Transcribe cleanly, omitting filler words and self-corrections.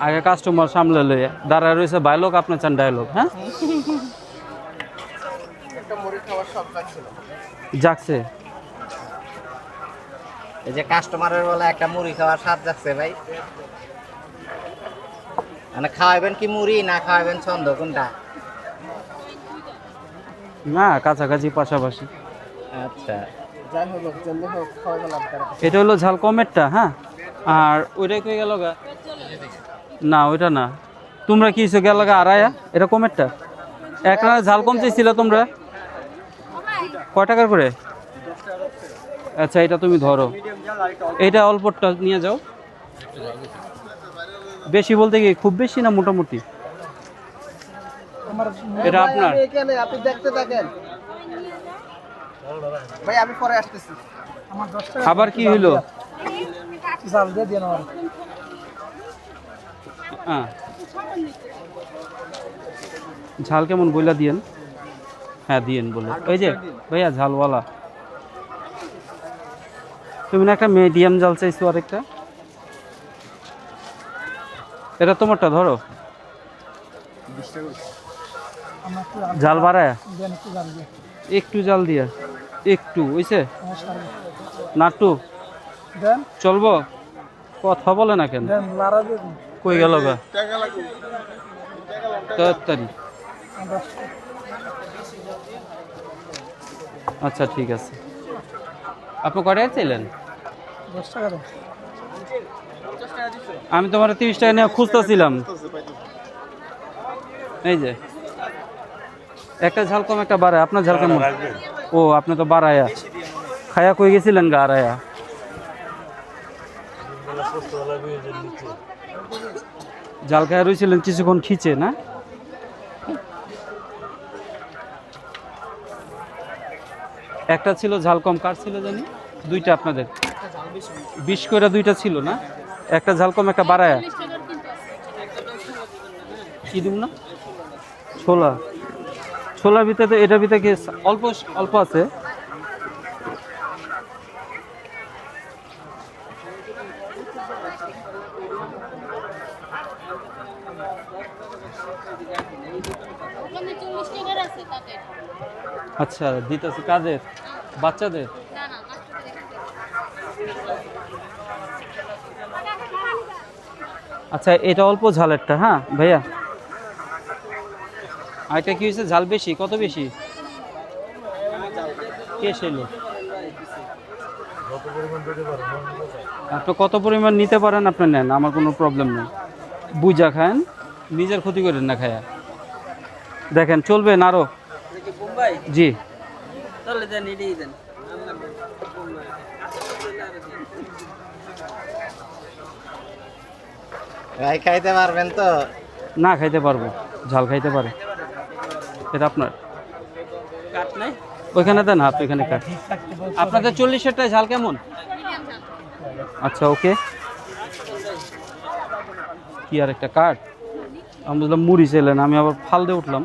আগে কাস্টমার সামলে লইয়া দাঁড়ায় রয়েছে বাইলোক আপনি চান ডায়লগ। হ্যাঁ একটা মুড়ি খাওয়ার সব লাগছিল। যাচ্ছে এই যে কাস্টমারের বলে একটা মুড়ি খাওয়ার স্বাদ যাচ্ছে ভাই। মানে খাওয়াবেন কি মুড়ি না খাওয়াবেন ছন্দ কোনটা? না কাছাকাছি পাশাপাশি। আচ্ছা যাই হোক যেমনি হোক খাওয়া গেলাম তার এটা হলো ঝাল কমেরটা। হ্যাঁ আর ওইটাই কই গেল গা? না ওইটা না, তোমরা কি হইছো গেল গা আড়াইয়া? এটা কমেরটা। একটা ঝাল কম চাইছিল তোমরা, কয় টাকার করে? আচ্ছা এটা তুমি ধরো, এইটা অল্পটা নিয়ে যাও। বেশি বলতে কি খুব বেশি না মোটামুটি? এটা আপনার। এখানে আপনি দেখতে থাকেন ভাই, আমি পরে আসতেছি। আমার 10 টাকা আবার কি হইলো? জাল দিয়ে দেন আমার। হ্যাঁ ঝাল কেমন বইলা দিয়েন। হ্যাঁ দিয়েন বলে। ওই যে ভাইয়া ঝালওয়ালা, তুমি না একটা মিডিয়াম ঝাল চাইছো আরেকটা? এটা তোমারটা ধরো। ঝাল বাড়ায় একটু জাল দিয়া একটু হইছে নাটু চলবো? কথা বলে না কেন? কই গেল গা? তাড়াতাড়ি। আচ্ছা ঠিক আছে। আপনি কটায় চাইলেন? 10 টাকা দাও। আমি তোমার 30 টাকা নিয়ে খুঁজতেছিলাম। এই যে একটা ঝাল কম একটা বাড়ায়। আপনার ঝাল কেমন? ও আপনি তো বাড়ায়া খায়া কই গেছিলেন গা আড়ায়া? জাল খায়া রয়েছিলেন কিছুক্ষণ খিচে না? একটা ছিল ঝাল কম, কার ছিল জানি? দুইটা আপনাদের 20 করে দুইটা ছিল না? একটা ঝাল কম একটা বাড়ায়া কি দিব না? ছোলা, ছোলার ভিতরে এটার ভিতরে কি অল্প অল্প আছে? আচ্ছা দিতেছি। কাদের? বাচ্চাদের? আচ্ছা এটা অল্প ঝালেরটা। হ্যাঁ ভাইয়া আরেকটা কি হয়েছে? ঝাল বেশি? কত বেশি? কে ছিল? আপনি কত পরিমাণ নিতে পারেন আপনি নেন, আমার কোনো প্রবলেম নেই। বুঝা খান, নিজের ক্ষতি করেন না খায়া। দেখেন চলবেন আরো? জি ভাই খাইতে পারবেন তো? না খাইতে পারবো, ঝাল খাইতে পারে। এটা আপনার ওইখানে দেন, আপনি এখানে কাট। আপনাদের 40-এরটায় ঝাল কেমন? আচ্ছা ওকে। কি আর একটা কাট? আমি বুঝলাম মুড়ি চাইলেন, আমি আবার ফাল দিয়ে উঠলাম।